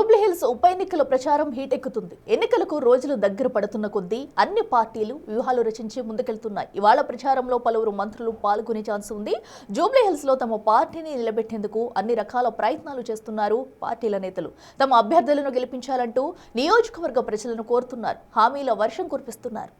జూబ్లీహిల్స్ ఉప ఎన్నికల ప్రచారం హీటెక్కుతుంది. ఎన్నికలకు రోజులు దగ్గర పడుతున్న కొద్దీ అన్ని పార్టీలు వ్యూహాలు రచించి ముందుకెళ్తున్నాయి. ఇవాళ ప్రచారంలో పలువురు మంత్రులు పాల్గొనే ఛాన్స్ ఉంది. జూబ్లీహిల్స్ లో తమ పార్టీని నిలబెట్టేందుకు అన్ని రకాల ప్రయత్నాలు చేస్తున్నారు పార్టీల నేతలు. తమ అభ్యర్థులను గెలిపించాలంటూ నియోజకవర్గ ప్రజలను కోరుతున్నారు. హామీల వర్షం కురిపిస్తున్నారు.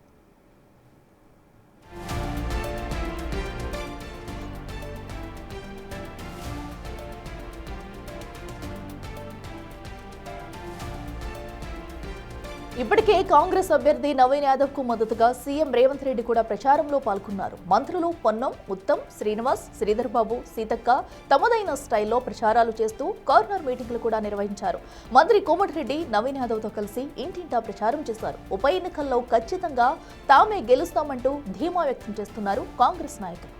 ఇప్పటికే కాంగ్రెస్ అభ్యర్థి నవీన్ యాదవ్ కు మద్దతుగా సీఎం రేవంత్ రెడ్డి కూడా ప్రచారంలో పాల్గొన్నారు. మంత్రులు పొన్నం, ఉత్తమ్, శ్రీనివాస్, శ్రీధర్ బాబు, సీతక్క తమదైన స్టైల్లో ప్రచారాలు చేస్తూ కార్నర్ మీటింగ్లు కూడా నిర్వహించారు. మంత్రి కోమటిరెడ్డి నవీన్ యాదవ్ తో కలిసి ఇంటింటా ప్రచారం చేశారు. ఉప ఎన్నికల్లో ఖచ్చితంగా తామే గెలుస్తామంటూ ధీమా వ్యక్తం చేస్తున్నారు కాంగ్రెస్ నాయకులు.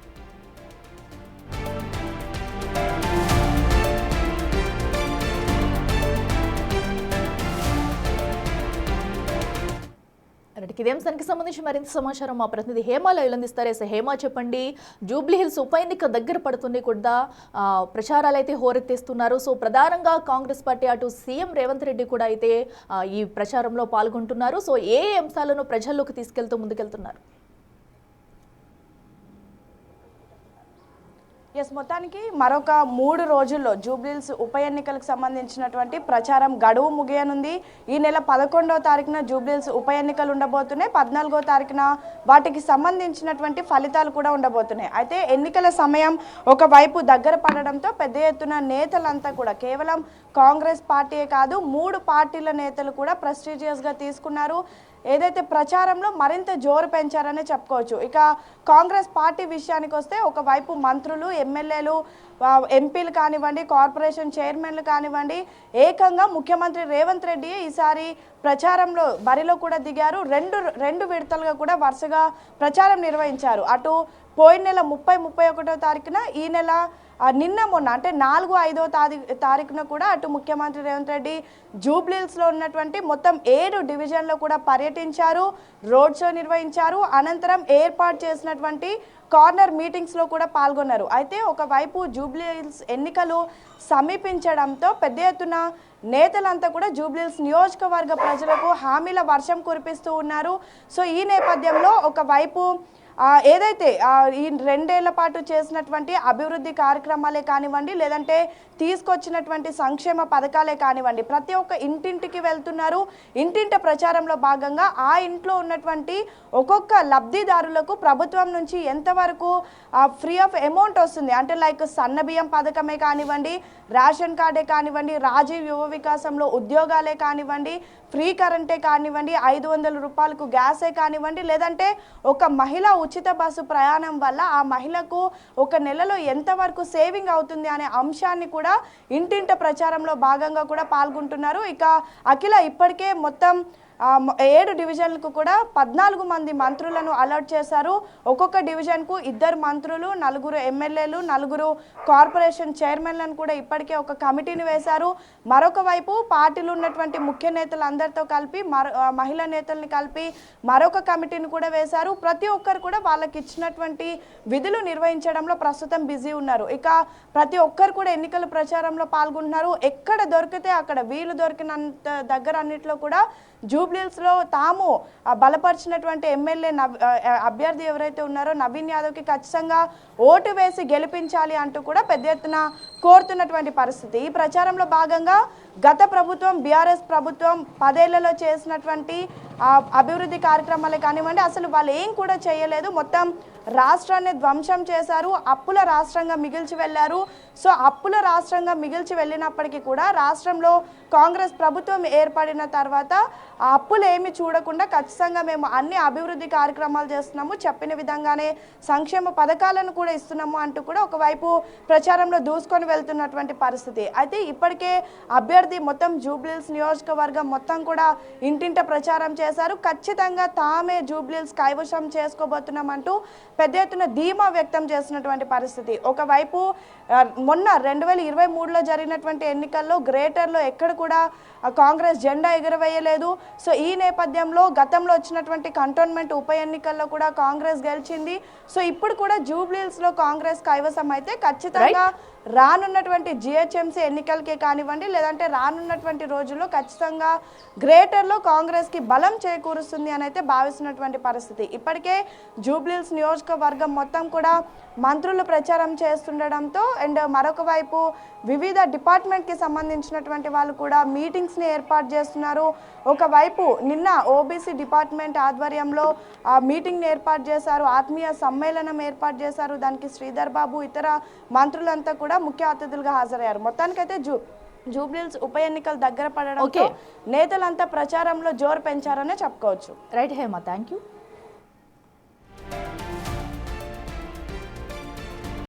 ఇదే అంశానికి సంబంధించి మరింత సమాచారం మా ప్రతినిధి హేమ లైవ్ అందిస్తారు. హేమ, చెప్పండి, జూబ్లీహిల్స్ ఉప ఎన్నిక దగ్గర పడుతుంది కూడా ప్రచారాలు అయితే హోరెత్తేస్తున్నారు. సో ప్రధానంగా కాంగ్రెస్ పార్టీ అటు సీఎం రేవంత్ రెడ్డి కూడా అయితే ఈ ప్రచారంలో పాల్గొంటున్నారు. సో ఏ అంశాలను ప్రజల్లోకి తీసుకెళ్తూ ముందుకెళ్తున్నారు? మొత్తానికి మరొక 3 రోజుల్లో జూబ్లీహిల్స్ ఉప ఎన్నికలకు సంబంధించినటువంటి ప్రచారం గడువు ముగియనుంది. ఈ నెల 11వ తారీఖున జూబ్లీహిల్స్ ఉప ఎన్నికలు ఉండబోతున్నాయి. 14వ తారీఖున వాటికి సంబంధించినటువంటి ఫలితాలు కూడా ఉండబోతున్నాయి. అయితే ఎన్నికల సమయం ఒకవైపు దగ్గర పడడంతో పెద్ద ఎత్తున నేతలంతా కూడా కేవలం కాంగ్రెస్ పార్టీయే కాదు 3 పార్టీల నేతలు కూడా ప్రెస్టీజియస్గా తీసుకున్నారు. ఏదైతే ప్రచారంలో మరింత జోరు పెంచారనే చెప్పుకోవచ్చు. ఇక కాంగ్రెస్ పార్టీ విషయానికి వస్తే ఒకవైపు మంత్రులు, ఎమ్మెల్యేలు, ఎంపీలు కానివ్వండి, కార్పొరేషన్ చైర్మన్లు కానివ్వండి, ఏకంగా ముఖ్యమంత్రి రేవంత్ రెడ్డి ఈసారి ప్రచారంలో బరిలో కూడా దిగారు. రెండు విడతలుగా కూడా వరుసగా ప్రచారం నిర్వహించారు. అటు పోయిన నెల 30-31వ తారీఖున, ఈ నెల నిన్న మొన్న అంటే 4-5వ తారీఖున కూడా అటు ముఖ్యమంత్రి రేవంత్ రెడ్డి జూబ్లీహిల్స్లో ఉన్నటువంటి మొత్తం 7 డివిజన్లో కూడా పర్యటించారు, రోడ్ షో నిర్వహించారు. అనంతరం ఏర్పాటు చేసినటువంటి కార్నర్ మీటింగ్స్లో కూడా పాల్గొన్నారు. అయితే ఒకవైపు జూబ్లీహిల్స్ ఎన్నికలు సమీపించడంతో పెద్ద ఎత్తున నేతలంతా కూడా జూబ్లీహిల్స్ నియోజకవర్గ ప్రజలకు హామీల వర్షం కురిపిస్తూ ఉన్నారు. సో ఈ నేపథ్యంలో ఒకవైపు ఏదైతే ఈ 2 ఏళ్ల పాటు చేసినటువంటి అభివృద్ధి కార్యక్రమాలే కానివ్వండి, లేదంటే తీసుకొచ్చినటువంటి సంక్షేమ పథకాలే కానివ్వండి, ప్రతి ఒక్క ఇంటింటికి వెళ్తున్నారు. ఇంటింట ప్రచారంలో భాగంగా ఆ ఇంట్లో ఉన్నటువంటి ఒక్కొక్క లబ్ధిదారులకు ప్రభుత్వం నుంచి ఎంతవరకు ఫ్రీ ఆఫ్ అమౌంట్ వస్తుంది అంటే లైక్ సన్నబియ్యం పథకమే కానివ్వండి, రేషన్ కార్డే కానివ్వండి, రాజీవ్ యువ వికాసంలో ఉద్యోగాలే కానివ్వండి, ఫ్రీ కరెంటే కానివ్వండి, 500 రూపాయలకు గ్యాసే కానివ్వండి, లేదంటే ఒక మహిళ ఉచిత బస్సు ప్రయాణం వల్ల ఆ మహిళకు ఒక నెలలో ఎంతవరకు సేవింగ్ అవుతుంది అనే అంశాన్ని కూడా ఇంటింట ప్రచారంలో భాగంగా కూడా పాల్గొంటున్నారు. ఇక అఖిల ఇప్పటికే మొత్తం 7 డివిజన్లకు కూడా 14 మంది మంత్రులను అలర్ట్ చేశారు. ఒక్కొక్క డివిజన్కు 2 మంత్రులు, 4 ఎమ్మెల్యేలు, 4 కార్పొరేషన్ చైర్మన్లను కూడా ఇప్పటికే ఒక కమిటీని వేశారు. మరొక వైపు పార్టీలు ఉన్నటువంటి ముఖ్య నేతలు అందరితో కలిపి మహిళా నేతల్ని కలిపి మరొక కమిటీని కూడా వేశారు. ప్రతి ఒక్కరు కూడా వాళ్ళకి ఇచ్చినటువంటి విధులు నిర్వహించడంలో ప్రస్తుతం బిజీ ఉన్నారు. ఇక ప్రతి ఒక్కరు కూడా ఎన్నికల ప్రచారంలో పాల్గొంటున్నారు. ఎక్కడ దొరికితే అక్కడ వీలు దొరికినంత దగ్గర అన్నిట్లో కూడా జూబ్లీహిల్స్లో తాము బలపరిచినటువంటి ఎమ్మెల్యే అభ్యర్థి ఎవరైతే ఉన్నారో నవీన్ యాదవ్కి ఖచ్చితంగా ఓటు వేసి గెలిపించాలి అంటూ కూడా పెద్ద ఎత్తున కోరుతున్నటువంటి పరిస్థితి. ఈ ప్రచారంలో భాగంగా గత ప్రభుత్వం బీఆర్ఎస్ ప్రభుత్వం 10 ఏళ్లలో చేసినటువంటి అభివృద్ధి కార్యక్రమాలే కానివ్వండి, అసలు వాళ్ళు ఏం కూడా చేయలేదు. మొత్తం రాష్ట్రాన్ని ధ్వంసం చేశారు, అప్పుల రాష్ట్రంగా మిగిల్చి వెళ్ళారు. సో అప్పుల రాష్ట్రంగా మిగిల్చి వెళ్ళినప్పటికీ కూడా రాష్ట్రంలో కాంగ్రెస్ ప్రభుత్వం ఏర్పడిన తర్వాత ఆ అప్పులు ఏమి చూడకుండా ఖచ్చితంగా మేము అన్ని అభివృద్ధి కార్యక్రమాలు చేస్తున్నాము, చెప్పిన విధంగానే సంక్షేమ పథకాలను కూడా ఇస్తున్నాము అంటూ కూడా ఒకవైపు ప్రచారంలో దూసుకొని వెళ్తున్నటువంటి పరిస్థితి. అయితే ఇప్పటికే అభ్యర్థి మొత్తం జూబ్లీహిల్స్ నియోజకవర్గం మొత్తం కూడా ఇంటింట ప్రచారం చేశారు. ఖచ్చితంగా తామే జూబ్లీహిల్స్ కైవశం చేసుకోబోతున్నామంటూ పెద్ద ఎత్తున ధీమా వ్యక్తం చేసినటువంటి పరిస్థితి. ఒకవైపు మొన్న 2023లో జరిగినటువంటి ఎన్నికల్లో గ్రేటర్లో ఎక్కడ కూడా కాంగ్రెస్ జెండా ఎగురవేయలేదు. సో ఈ నేపథ్యంలో గతంలో వచ్చినటువంటి కంటోన్మెంట్ ఉప ఎన్నికల్లో కూడా కాంగ్రెస్ గెలిచింది. సో ఇప్పుడు కూడా జూబ్లీహిల్స్లో కాంగ్రెస్ కైవసం అయితే ఖచ్చితంగా రానున్నటువంటి జిహెచ్ఎంసీ ఎన్నికలకే కానివ్వండి, లేదంటే రానున్నటువంటి రోజుల్లో ఖచ్చితంగా గ్రేటర్లో కాంగ్రెస్కి బలం చేకూరుస్తుంది అని అయితే భావిస్తున్నటువంటి పరిస్థితి. ఇప్పటికే జూబ్లీహిల్స్ నియోజకవర్గం మొత్తం కూడా మంత్రులు ప్రచారం చేస్తుండడంతో అండ్ మరొక వైపు వివిధ డిపార్ట్మెంట్కి సంబంధించినటువంటి వాళ్ళు కూడా మీటింగ్స్ని ఏర్పాటు చేస్తున్నారు. ఒకవైపు నిన్న ఓబీసీ డిపార్ట్మెంట్ ఆధ్వర్యంలో మీటింగ్ని ఏర్పాటు చేశారు, ఆత్మీయ సమ్మేళనం ఏర్పాటు చేశారు. దానికి శ్రీధర్ బాబు ఇతర మంత్రులంతా కూడా ముఖ్య అతిథులుగా హాజరయ్యారు. మొత్తానికైతే జూబ్లీహిల్స్ ఉప ఎన్నికలు దగ్గర పడడంతో నేతలంతా ప్రచారంలో జోరు పెంచారనే చెప్పుకోవచ్చు. Right Hema, thank you.